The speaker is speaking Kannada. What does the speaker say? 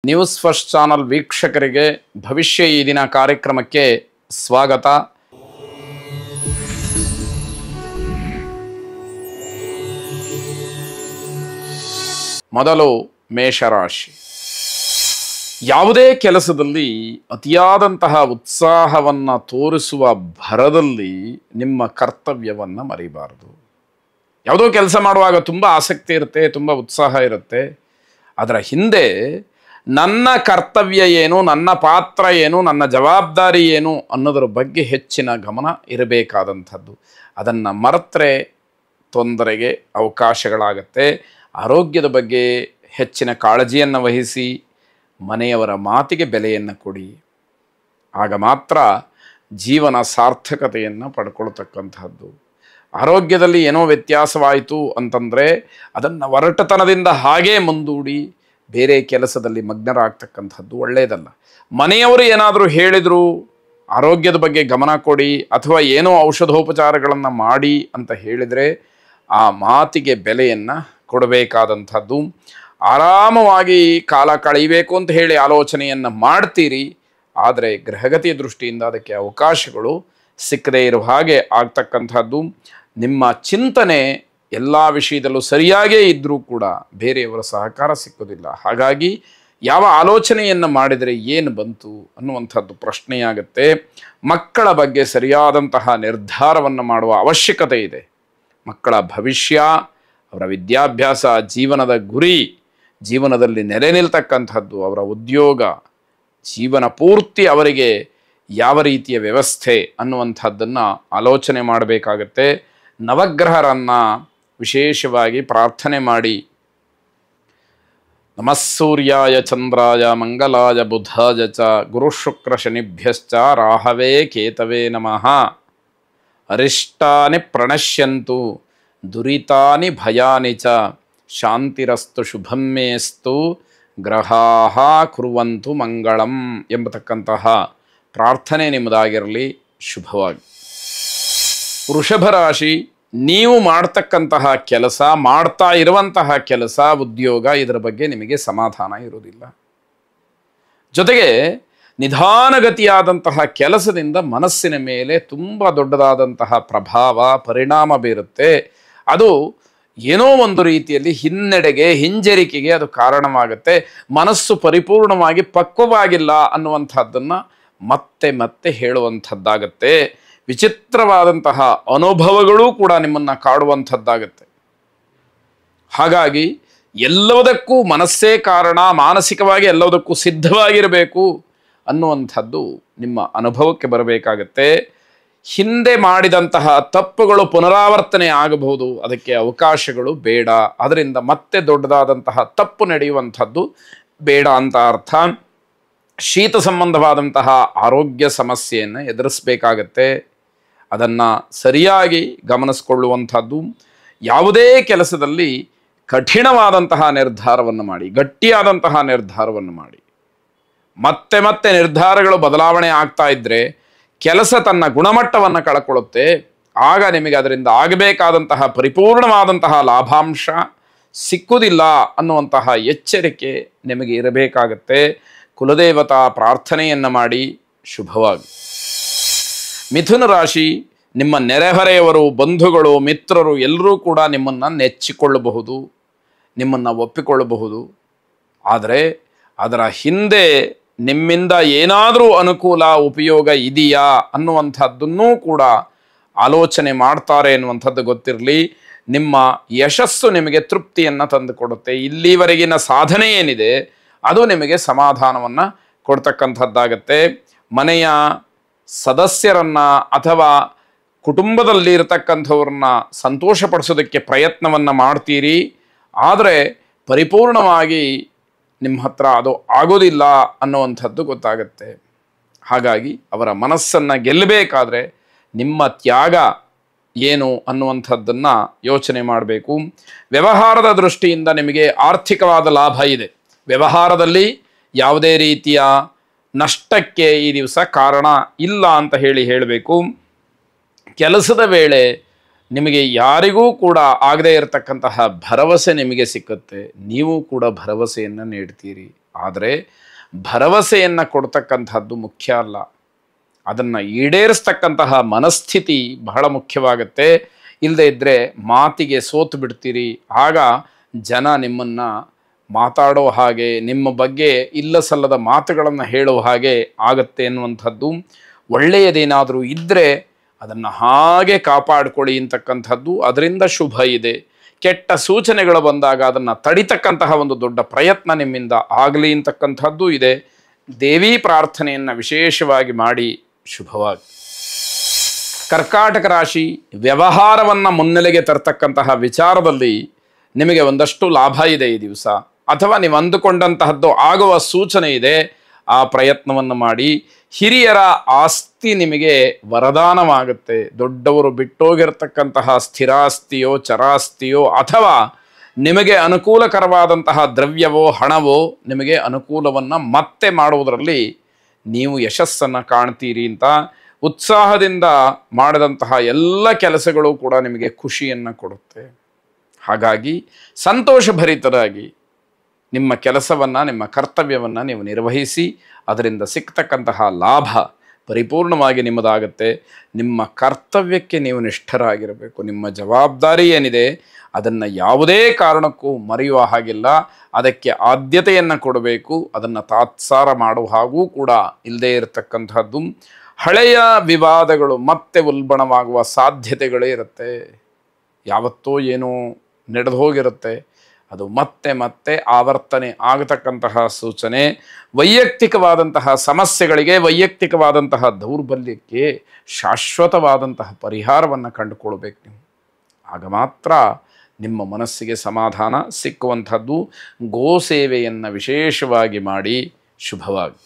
ನ್ಯೂಸ್ ಫಸ್ಟ್ ಚಾನಲ್ ವೀಕ್ಷಕರಿಗೆ ಭವಿಷ್ಯ ಈ ದಿನ ಕಾರ್ಯಕ್ರಮಕ್ಕೆ ಸ್ವಾಗತ. ಮೊದಲು ಮೇಷರಾಶಿ. ಯಾವುದೇ ಕೆಲಸದಲ್ಲಿ ಅತಿಯಾದಂತಹ ಉತ್ಸಾಹವನ್ನು ತೋರಿಸುವ ಭರದಲ್ಲಿ ನಿಮ್ಮ ಕರ್ತವ್ಯವನ್ನು ಮರಿಬಾರದು. ಯಾವುದೋ ಕೆಲಸ ಮಾಡುವಾಗ ತುಂಬ ಆಸಕ್ತಿ ಇರುತ್ತೆ, ತುಂಬ ಉತ್ಸಾಹ ಇರುತ್ತೆ. ಅದರ ಹಿಂದೆ ನನ್ನ ಕರ್ತವ್ಯ ಏನು, ನನ್ನ ಪಾತ್ರ ಏನು, ನನ್ನ ಜವಾಬ್ದಾರಿ ಏನು ಅನ್ನೋದರ ಬಗ್ಗೆ ಹೆಚ್ಚಿನ ಗಮನ ಇರಬೇಕಾದಂಥದ್ದು. ಅದನ್ನು ಮರೆತರೆ ತೊಂದರೆಗೆ ಅವಕಾಶಗಳಾಗತ್ತೆ. ಆರೋಗ್ಯದ ಬಗ್ಗೆ ಹೆಚ್ಚಿನ ಕಾಳಜಿಯನ್ನು ವಹಿಸಿ ಮನೆಯವರ ಮಾತಿಗೆ ಬೆಲೆಯನ್ನು ಕೊಡಿ. ಆಗ ಮಾತ್ರ ಜೀವನ ಸಾರ್ಥಕತೆಯನ್ನು ಪಡ್ಕೊಳ್ತಕ್ಕಂಥದ್ದು. ಆರೋಗ್ಯದಲ್ಲಿ ಏನೋ ವ್ಯತ್ಯಾಸವಾಯಿತು ಅಂತಂದರೆ ಅದನ್ನು ಒರಟತನದಿಂದ ಹಾಗೇ ಮುಂದೂಡಿ ಬೇರೆ ಕೆಲಸದಲ್ಲಿ ಮಗ್ನರಾಗ್ತಕ್ಕಂಥದ್ದು ಒಳ್ಳೆಯದಲ್ಲ. ಮನೆಯವರು ಏನಾದರೂ ಹೇಳಿದರು ಆರೋಗ್ಯದ ಬಗ್ಗೆ ಗಮನ ಕೊಡಿ ಅಥವಾ ಏನೋ ಔಷಧೋಪಚಾರಗಳನ್ನು ಮಾಡಿ ಅಂತ ಹೇಳಿದರೆ ಆ ಮಾತಿಗೆ ಬೆಲೆಯನ್ನು ಕೊಡಬೇಕಾದಂಥದ್ದು. ಆರಾಮವಾಗಿ ಕಾಲ ಕಳೆಯಬೇಕು ಅಂತ ಹೇಳಿ ಆಲೋಚನೆಯನ್ನು ಮಾಡ್ತೀರಿ, ಆದರೆ ಗ್ರಹಗತಿಯ ದೃಷ್ಟಿಯಿಂದ ಅದಕ್ಕೆ ಅವಕಾಶಗಳು ಸಿಕ್ಕದೇ ಇರುವ ಹಾಗೆ ಆಗ್ತಕ್ಕಂಥದ್ದು. ನಿಮ್ಮ ಚಿಂತನೆ ಎಲ್ಲ ವಿಷಯದಲ್ಲೂ ಸರಿಯಾಗೇ ಇದ್ದರೂ ಕೂಡ ಬೇರೆಯವರ ಸಹಕಾರ ಸಿಕ್ಕೋದಿಲ್ಲ. ಹಾಗಾಗಿ ಯಾವ ಆಲೋಚನೆಯನ್ನು ಮಾಡಿದರೆ ಏನು ಬಂತು ಅನ್ನುವಂಥದ್ದು ಪ್ರಶ್ನೆಯಾಗುತ್ತೆ. ಮಕ್ಕಳ ಬಗ್ಗೆ ಸರಿಯಾದಂತಹ ನಿರ್ಧಾರವನ್ನು ಮಾಡುವ ಅವಶ್ಯಕತೆ ಇದೆ. ಮಕ್ಕಳ ಭವಿಷ್ಯ, ಅವರ ವಿದ್ಯಾಭ್ಯಾಸ, ಜೀವನದ ಗುರಿ, ಜೀವನದಲ್ಲಿ ನೆಲೆ ನಿಲ್ತಕ್ಕಂಥದ್ದು, ಅವರ ಉದ್ಯೋಗ, ಜೀವನ ಪೂರ್ತಿ ಅವರಿಗೆ ಯಾವ ರೀತಿಯ ವ್ಯವಸ್ಥೆ ಅನ್ನುವಂಥದ್ದನ್ನು ಆಲೋಚನೆ ಮಾಡಬೇಕಾಗತ್ತೆ. ನವಗ್ರಹರನ್ನು ವಿಶೇಷವಾಗಿ ಪ್ರಾರ್ಥನೆ ಮಾಡಿ. ನಮಃ ಸೂರ್ಯಾಯ ಚಂದ್ರಾಯ ಮಂಗಲಾಯ ಬುಧಾಯ ಚ ಗುರುಶುಕ್ರ ಶನಿಭ್ಯಶ್ಚ ರಾಹವೇ ಕೇತವೇ ನಮಃ. ಅರಿಷ್ಟಾನಿ ಪ್ರಣಶ್ಯಂತು ದುರಿತಾನಿ ಭಯಾನಿ ಚ ಶಾಂತಿರಸ್ತು ಶುಭಂ ಮೇಸ್ತು ಗ್ರಹಾಃ ಕುರ್ವಂತು ಮಂಗಳಂ ಎಂಬತಕ್ಕಂತಹ ಪ್ರಾರ್ಥನೆ ನಿಮ್ಮದಾಗಿರಲಿ. ಶುಭವಾಗಿ. ವೃಷಭ ರಾಶಿ. ನೀವು ಮಾಡ್ತಕ್ಕಂತಹ ಕೆಲಸ, ಮಾಡ್ತಾ ಇರುವಂತಹ ಕೆಲಸ, ಉದ್ಯೋಗ, ಇದರ ಬಗ್ಗೆ ನಿಮಗೆ ಸಮಾಧಾನ ಇರುವುದಿಲ್ಲ. ಜೊತೆಗೆ ನಿಧಾನಗತಿಯಾದಂತಹ ಕೆಲಸದಿಂದ ಮನಸ್ಸಿನ ಮೇಲೆ ತುಂಬ ದೊಡ್ಡದಾದಂತಹ ಪ್ರಭಾವ, ಪರಿಣಾಮ ಬೀರುತ್ತೆ. ಅದು ಏನೋ ಒಂದು ರೀತಿಯಲ್ಲಿ ಹಿನ್ನಡೆಗೆ, ಹಿಂಜರಿಕೆಗೆ ಅದು ಕಾರಣವಾಗುತ್ತೆ. ಮನಸ್ಸು ಪರಿಪೂರ್ಣವಾಗಿ ಪಕ್ವವಾಗಿಲ್ಲ ಅನ್ನುವಂಥದ್ದನ್ನು ಮತ್ತೆ ಮತ್ತೆ ಹೇಳುವಂಥದ್ದಾಗತ್ತೆ. ವಿಚಿತ್ರವಾದಂತಹ ಅನುಭವಗಳೂ ಕೂಡ ನಿಮ್ಮನ್ನು ಕಾಡುವಂಥದ್ದಾಗತ್ತೆ. ಹಾಗಾಗಿ ಎಲ್ಲದಕ್ಕೂ ಮನಸ್ಸೇ ಕಾರಣ, ಮಾನಸಿಕವಾಗಿ ಎಲ್ಲದಕ್ಕೂ ಸಿದ್ಧವಾಗಿರಬೇಕು ಅನ್ನುವಂಥದ್ದು ನಿಮ್ಮ ಅನುಭವಕ್ಕೆ ಬರಬೇಕಾಗತ್ತೆ. ಹಿಂದೆ ಮಾಡಿದಂತಹ ತಪ್ಪುಗಳು ಪುನರಾವರ್ತನೆ ಆಗಬಹುದು, ಅದಕ್ಕೆ ಅವಕಾಶಗಳು ಬೇಡ. ಅದರಿಂದ ಮತ್ತೆ ದೊಡ್ಡದಾದಂತಹ ತಪ್ಪು ನಡೆಯುವಂಥದ್ದು ಬೇಡ ಅಂತ ಅರ್ಥ. ಶೀತ ಸಂಬಂಧವಾದಂತಹ ಆರೋಗ್ಯ ಸಮಸ್ಯೆಯನ್ನು ಎದುರಿಸಬೇಕಾಗತ್ತೆ. ಅದನ್ನು ಸರಿಯಾಗಿ ಗಮನಿಸ್ಕೊಳ್ಳುವಂಥದ್ದು. ಯಾವುದೇ ಕೆಲಸದಲ್ಲಿ ಕಠಿಣವಾದಂತಹ ನಿರ್ಧಾರವನ್ನು ಮಾಡಿ, ಗಟ್ಟಿಯಾದಂತಹ ನಿರ್ಧಾರವನ್ನು ಮಾಡಿ. ಮತ್ತೆ ಮತ್ತೆ ನಿರ್ಧಾರಗಳು ಬದಲಾವಣೆ ಆಗ್ತಾ ಇದ್ದರೆ ಕೆಲಸ ತನ್ನ ಗುಣಮಟ್ಟವನ್ನು ಕಳ್ಕೊಳ್ಳುತ್ತೆ. ಆಗ ನಿಮಗೆ ಅದರಿಂದ ಆಗಬೇಕಾದಂತಹ ಪರಿಪೂರ್ಣವಾದಂತಹ ಲಾಭಾಂಶ ಸಿಕ್ಕುವುದಿಲ್ಲ ಅನ್ನುವಂತಹ ಎಚ್ಚರಿಕೆ ನಿಮಗೆ ಇರಬೇಕಾಗತ್ತೆ. ಕುಲದೇವತಾ ಪ್ರಾರ್ಥನೆಯನ್ನು ಮಾಡಿ. ಶುಭವಾಗಿ. ಮಿಥುನ ರಾಶಿ. ನಿಮ್ಮ ನೆರೆಹೊರೆಯವರು, ಬಂಧುಗಳು, ಮಿತ್ರರು ಎಲ್ಲರೂ ಕೂಡ ನಿಮ್ಮನ್ನು ನೆಚ್ಚಿಕೊಳ್ಳಬಹುದು, ನಿಮ್ಮನ್ನು ಒಪ್ಪಿಕೊಳ್ಳಬಹುದು. ಆದರೆ ಅದರ ಹಿಂದೆ ನಿಮ್ಮಿಂದ ಏನಾದರೂ ಅನುಕೂಲ, ಉಪಯೋಗ ಇದೆಯಾ ಅನ್ನುವಂಥದ್ದನ್ನೂ ಕೂಡ ಆಲೋಚನೆ ಮಾಡ್ತಾರೆ ಎನ್ನುವಂಥದ್ದು ಗೊತ್ತಿರಲಿ. ನಿಮ್ಮ ಯಶಸ್ಸು ನಿಮಗೆ ತೃಪ್ತಿಯನ್ನು ತಂದುಕೊಡುತ್ತೆ. ಇಲ್ಲಿವರೆಗಿನ ಸಾಧನೆ ಏನಿದೆ ಅದು ನಿಮಗೆ ಸಮಾಧಾನವನ್ನು ಕೊಡ್ತಕ್ಕಂಥದ್ದಾಗತ್ತೆ. ಮನೆಯ ಸದಸ್ಯರನ್ನು ಅಥವಾ ಕುಟುಂಬದಲ್ಲಿ ಇರತಕ್ಕಂಥವ್ರನ್ನ ಸಂತೋಷಪಡಿಸೋದಕ್ಕೆ ಪ್ರಯತ್ನವನ್ನು ಮಾಡ್ತೀರಿ. ಆದರೆ ಪರಿಪೂರ್ಣವಾಗಿ ನಿಮ್ಮ ಹತ್ರ ಅದು ಆಗೋದಿಲ್ಲ ಅನ್ನುವಂಥದ್ದು ಗೊತ್ತಾಗತ್ತೆ. ಹಾಗಾಗಿ ಅವರ ಮನಸ್ಸನ್ನು ಗೆಲ್ಲಬೇಕಾದ್ರೆ ನಿಮ್ಮ ತ್ಯಾಗ ಏನು ಅನ್ನುವಂಥದ್ದನ್ನು ಯೋಚನೆ ಮಾಡಬೇಕು. ವ್ಯವಹಾರದ ದೃಷ್ಟಿಯಿಂದ ನಿಮಗೆ ಆರ್ಥಿಕವಾದ ಲಾಭ ಇದೆ. ವ್ಯವಹಾರದಲ್ಲಿ ಯಾವುದೇ ರೀತಿಯ ನಷ್ಟಕ್ಕೆ ಈ ದಿವಸ ಕಾರಣ ಇಲ್ಲ ಅಂತ ಹೇಳಬೇಕು. ಕೆಲಸದ ವೇಳೆ ನಿಮಗೆ ಯಾರಿಗೂ ಕೂಡ ಆಗದೇ ಇರತಕ್ಕಂತಹ ಭರವಸೆ ನಿಮಗೆ ಸಿಕ್ಕುತ್ತೆ. ನೀವು ಕೂಡ ಭರವಸೆಯನ್ನು ನೀಡ್ತೀರಿ. ಆದರೆ ಭರವಸೆಯನ್ನು ಕೊಡ್ತಕ್ಕಂಥದ್ದು ಮುಖ್ಯ ಅಲ್ಲ, ಅದನ್ನು ಈಡೇರಿಸ್ತಕ್ಕಂತಹ ಮನಸ್ಥಿತಿ ಬಹಳ ಮುಖ್ಯವಾಗುತ್ತೆ. ಇಲ್ಲದೇ ಇದ್ದರೆ ಮಾತಿಗೆ ಸೋತು ಬಿಡ್ತೀರಿ. ಆಗ ಜನ ನಿಮ್ಮನ್ನು ಮಾತಾಡೋ ಹಾಗೆ, ನಿಮ್ಮ ಬಗ್ಗೆ ಇಲ್ಲ ಸಲ್ಲದ ಮಾತುಗಳನ್ನು ಹೇಳೋ ಹಾಗೆ ಆಗತ್ತೆ ಎನ್ನುವಂಥದ್ದು. ಒಳ್ಳೆಯದೇನಾದರೂ ಇದ್ದರೆ ಅದನ್ನು ಹಾಗೆ ಕಾಪಾಡಿಕೊಳ್ಳಿ ಅಂತಕ್ಕಂಥದ್ದು, ಅದರಿಂದ ಶುಭ ಇದೆ. ಕೆಟ್ಟ ಸೂಚನೆಗಳು ಬಂದಾಗ ಅದನ್ನು ತಡಿತಕ್ಕಂತಹ ಒಂದು ದೊಡ್ಡ ಪ್ರಯತ್ನ ನಿಮ್ಮಿಂದ ಆಗಲಿ ಅಂತಕ್ಕಂಥದ್ದು ಇದೆ. ದೇವಿ ಪ್ರಾರ್ಥನೆಯನ್ನು ವಿಶೇಷವಾಗಿ ಮಾಡಿ ಶುಭವಾಗಿ. ಕರ್ಕಾಟಕ ರಾಶಿ, ವ್ಯವಹಾರವನ್ನು ಮುನ್ನೆಲೆಗೆ ತರ್ತಕ್ಕಂತಹ ವಿಚಾರದಲ್ಲಿ ನಿಮಗೆ ಒಂದಷ್ಟು ಲಾಭ ಇದೆ ಈ ದಿವಸ, ಅಥವಾ ನೀವು ಅಂದುಕೊಂಡಂತಹದ್ದು ಆಗುವ ಸೂಚನೆ ಇದೆ. ಆ ಪ್ರಯತ್ನವನ್ನು ಮಾಡಿ. ಹಿರಿಯರ ಆಸ್ತಿ ನಿಮಗೆ ವರದಾನವಾಗುತ್ತೆ. ದೊಡ್ಡವರು ಬಿಟ್ಟೋಗಿರ್ತಕ್ಕಂತಹ ಸ್ಥಿರಾಸ್ತಿಯೋ ಚರಾಸ್ತಿಯೋ ಅಥವಾ ನಿಮಗೆ ಅನುಕೂಲಕರವಾದಂತಹ ದ್ರವ್ಯವೋ ಹಣವೋ ನಿಮಗೆ ಅನುಕೂಲವನ್ನು ಮತ್ತೆ ಮಾಡುವುದರಲ್ಲಿ ನೀವು ಯಶಸ್ಸನ್ನು ಕಾಣ್ತೀರಿ ಅಂತ. ಉತ್ಸಾಹದಿಂದ ಮಾಡಿದಂತಹ ಎಲ್ಲ ಕೆಲಸಗಳು ಕೂಡ ನಿಮಗೆ ಖುಷಿಯನ್ನು ಕೊಡುತ್ತೆ. ಹಾಗಾಗಿ ಸಂತೋಷಭರಿತರಾಗಿ ನಿಮ್ಮ ಕೆಲಸವನ್ನು, ನಿಮ್ಮ ಕರ್ತವ್ಯವನ್ನು ನೀವು ನಿರ್ವಹಿಸಿ. ಅದರಿಂದ ಸಿಗ್ತಕ್ಕಂತಹ ಲಾಭ ಪರಿಪೂರ್ಣವಾಗಿ ನಿಮ್ಮದಾಗುತ್ತೆ. ನಿಮ್ಮ ಕರ್ತವ್ಯಕ್ಕೆ ನೀವು ನಿಷ್ಠರಾಗಿರಬೇಕು. ನಿಮ್ಮ ಜವಾಬ್ದಾರಿ ಏನಿದೆ ಅದನ್ನು ಯಾವುದೇ ಕಾರಣಕ್ಕೂ ಮರೆಯುವ ಹಾಗಿಲ್ಲ. ಅದಕ್ಕೆ ಆದ್ಯತೆಯನ್ನು ಕೊಡಬೇಕು. ಅದನ್ನು ತಾತ್ಸಾರ ಮಾಡುವ ಹಾಗೂ ಕೂಡ ಇಲ್ಲದೇ ಇರತಕ್ಕಂಥದ್ದು. ಹಳೆಯ ವಿವಾದಗಳು ಮತ್ತೆ ಉಲ್ಬಣವಾಗುವ ಸಾಧ್ಯತೆಗಳೇ ಇರುತ್ತೆ. ಯಾವತ್ತೋ ಏನೋ ನಡೆದು ಹೋಗಿರುತ್ತೆ, ಅದು ಮತ್ತೆ ಮತ್ತೆ ಆವರ್ತನೆ ಆಗತಕ್ಕಂತಹ ಸೂಚನೆ. ವೈಯಕ್ತಿಕವಾದಂತಹ ಸಮಸ್ಯೆಗಳಿಗೆ, ವೈಯಕ್ತಿಕವಾದಂತಹ ದೌರ್ಬಲ್ಯಕ್ಕೆ ಶಾಶ್ವತವಾದಂತಹ ಪರಿಹಾರವನ್ನು ಕಂಡುಕೊಳ್ಬೇಕು ನೀವು. ಆಗ ಮಾತ್ರ ನಿಮ್ಮ ಮನಸ್ಸಿಗೆ ಸಮಾಧಾನ ಸಿಕ್ಕುವಂಥದ್ದು. ಗೋಸೇವೆಯನ್ನು ವಿಶೇಷವಾಗಿ ಮಾಡಿ ಶುಭವಾಗಿ.